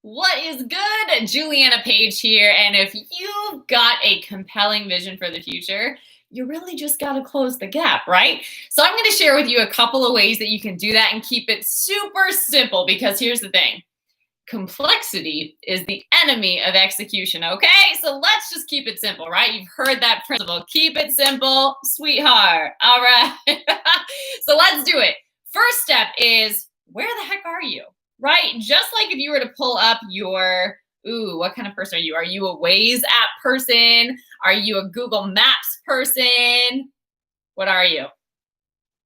What is good? Juliana Page here. And if you've got a compelling vision for the future, you really just got to close the gap, right? So I'm going to share with you a couple of ways that you can do that and keep it super simple, because here's the thing. Complexity is the enemy of execution, okay? So let's just keep it simple, right? You've heard that principle. Keep it simple, sweetheart. All right. So let's do it. First step is, where the heck are you? Right? Just like if you were to pull up your, what kind of person are you? Are you a Waze app person? Are you a Google Maps person? What are you?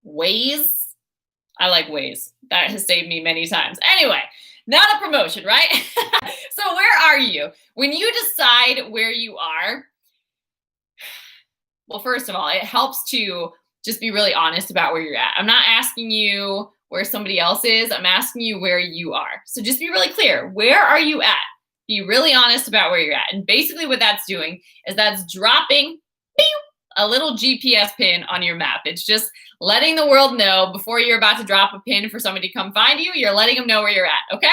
Waze? I like Waze. That has saved me many times. Anyway, not a promotion, right? So where are you? When you decide where you are, well, first of all, it helps to just be really honest about where you're at. I'm not asking you where somebody else is. I'm asking you where you are. So just be really clear. Where are you at? Be really honest about where you're at. And basically what that's doing is that's dropping a little GPS pin on your map. It's just letting the world know before you're about to drop a pin for somebody to come find you, you're letting them know where you're at, okay?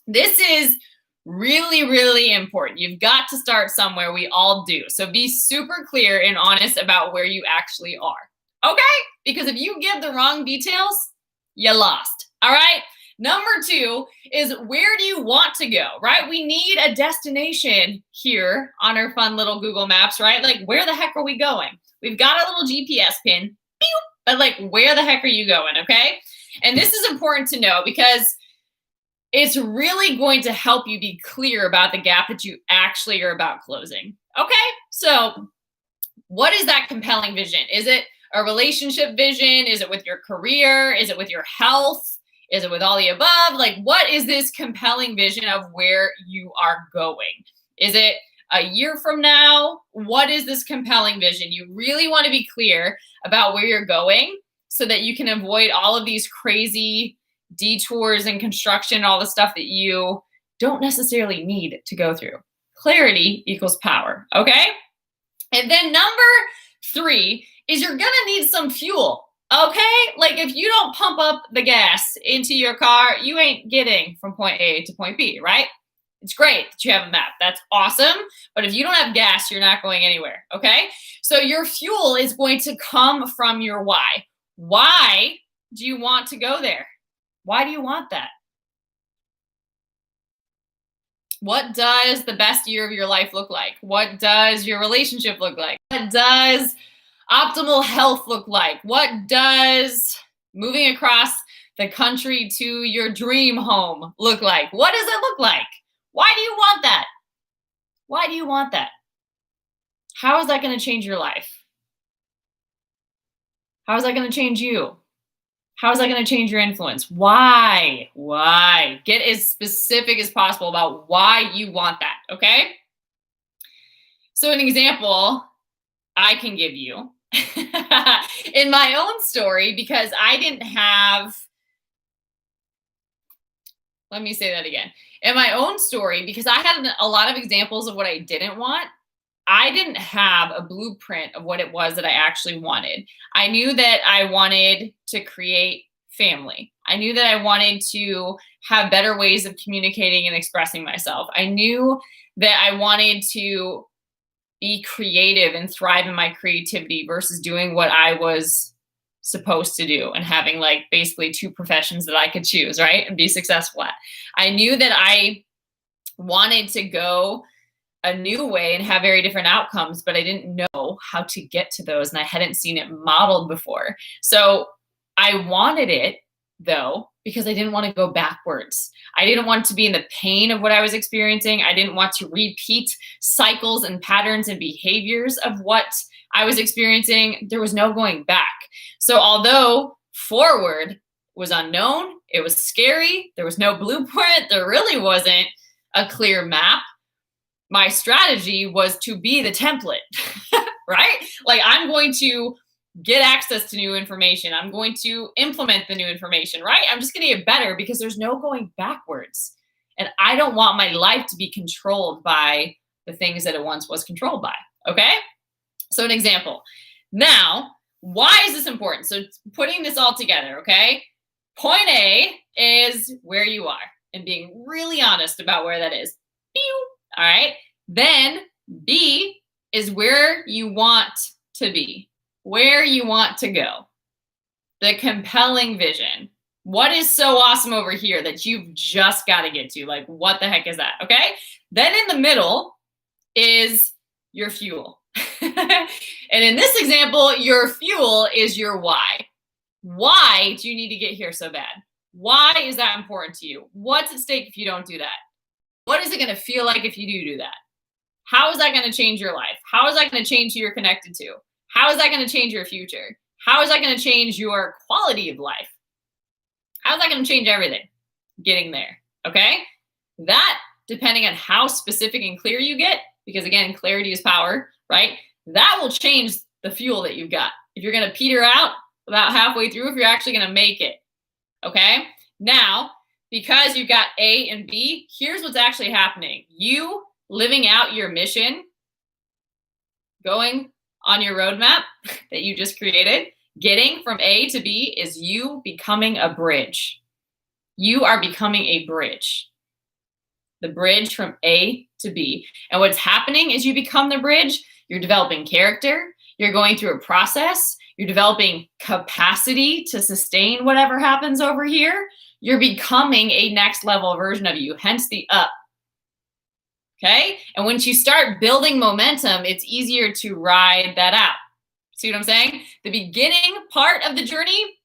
This is really, really important. You've got to start somewhere. We all do. So be super clear and honest about where you actually are, okay? Because if you give the wrong details, you lost, all right? Number two is, where do you want to go, right? We need a destination here on our fun little Google Maps, right? Like, where the heck are we going? We've got a little GPS pin, but like, where the heck are you going, okay? And this is important to know because it's really going to help you be clear about the gap that you actually are about closing, okay? So what is that compelling vision? Is it a relationship vision? Is it with your career? Is it with your health? Is it with all the above? Like, what is this compelling vision of where you are going? Is it a year from now? What is this compelling vision? You really want to be clear about where you're going so that you can avoid all of these crazy detours and construction, all the stuff that you don't necessarily need to go through. Clarity equals power, okay? And then number three is, you're gonna need some fuel, okay? Like, if you don't pump up the gas into your car, you ain't getting from point A to point B, right? It's great that you have a map. That's awesome. But if you don't have gas, you're not going anywhere, okay? So your fuel is going to come from your why. Why do you want to go there? Why do you want that? What does the best year of your life look like? What does your relationship look like? What does optimal health look like? What does moving across the country to your dream home look like? What does it look like? Why do you want that? Why do you want that? How is that going to change your life? How is that going to change you? How is that going to change your influence? Why? Why? Get as specific as possible about why you want that, okay? So an example I can give you in my own story, because I didn't have, let me say that again. In my own story, because I had a lot of examples of what I didn't want, I didn't have a blueprint of what it was that I actually wanted. I knew that I wanted to create family. I knew that I wanted to have better ways of communicating and expressing myself. I knew that I wanted to be creative and thrive in my creativity versus doing what I was supposed to do and having like basically two professions that I could choose, right? And be successful at. I knew that I wanted to go a new way and have very different outcomes, but I didn't know how to get to those, and I hadn't seen it modeled before. So I wanted it, though, because I didn't want to go backwards. I didn't want to be in the pain of what I was experiencing. I didn't want to repeat cycles and patterns and behaviors of what I was experiencing. There was no going back. So although forward was unknown, it was scary, there was no blueprint, there really wasn't a clear map, my strategy was to be the template, right? Like, I'm going to get access to new information. I'm going to implement the new information, right? I'm just going to get better because there's no going backwards. And I don't want my life to be controlled by the things that it once was controlled by, okay? So an example. Now, why is this important? So putting this all together, okay? Point A is where you are. and being really honest about where that is. Pew. All right. Then B is where you want to be, where you want to go. The compelling vision. What is so awesome over here that you've just got to get to? Like, what the heck is that? Okay. Then in the middle is your fuel. And in this example, your fuel is your why. Why do you need to get here so bad? Why is that important to you? What's at stake if you don't do that? What is it going to feel like if you do that? How is that going to change your life? How is that going to change who you're connected to? How is that going to change your future? How is that going to change your quality of life? How is that going to change everything? Getting there, okay? That, depending on how specific and clear you get, because again, clarity is power, right? That will change the fuel that you've got. If you're going to peter out about halfway through, if you're actually going to make it, okay? Now, because you've got A and B, here's what's actually happening. You living out your mission, going on your roadmap that you just created, getting from A to B is you becoming a bridge. You are becoming a bridge. The bridge from A to B. And what's happening is you become the bridge. You're developing character. You're going through a process. You're developing capacity to sustain whatever happens over here. You're becoming a next level version of you, hence the up. Okay? And once you start building momentum, it's easier to ride that out. See what I'm saying? The beginning part of the journey,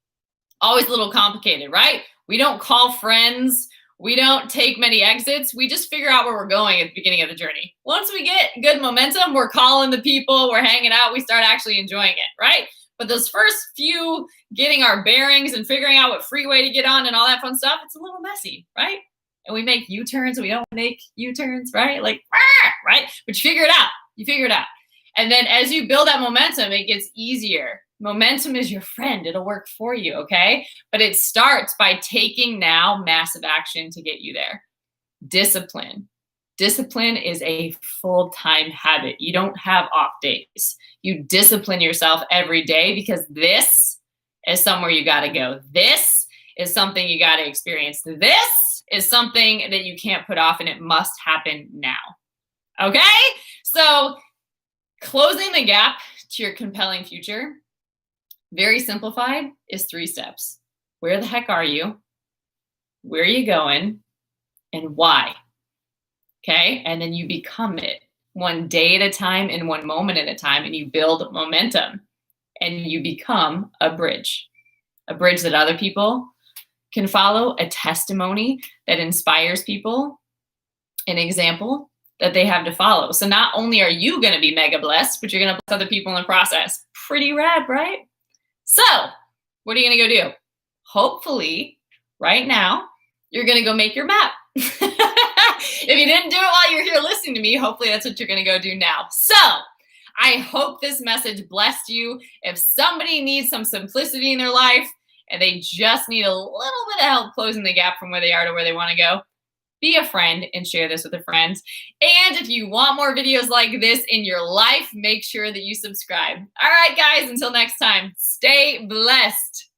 always a little complicated, right? We don't call friends. We don't take many exits. We just figure out where we're going at the beginning of the journey. Once we get good momentum, we're calling the people, we're hanging out, we start actually enjoying it, right? But those first few getting our bearings and figuring out what freeway to get on and all that fun stuff, it's a little messy, right? And we make U-turns, we don't make U-turns, right? Like, right? But you figure it out. You figure it out. And then as you build that momentum, it gets easier. Momentum is your friend. It'll work for you, okay? But it starts by taking now massive action to get you there. Discipline. Discipline is a full-time habit. You don't have off days. You discipline yourself every day because this is somewhere you got to go. This is something you got to experience. This is something that you can't put off, and it must happen now. Okay? So closing the gap to your compelling future, very simplified, is 3 steps. Where the heck are you? Where are you going? And why? Okay? And then you become it one day at a time and one moment at a time, and you build momentum and you become a bridge that other people can follow, a testimony that inspires people, an example that they have to follow. So not only are you going to be mega blessed, but you're going to bless other people in the process. Pretty rad, right? So what are you going to go do? Hopefully right now, you're going to go make your map. If you didn't do it while you're here listening to me, hopefully that's what you're going to go do now. So I hope this message blessed you. If somebody needs some simplicity in their life and they just need a little bit of help closing the gap from where they are to where they want to go, be a friend and share this with a friend. And if you want more videos like this in your life, make sure that you subscribe. All right, guys, until next time, stay blessed.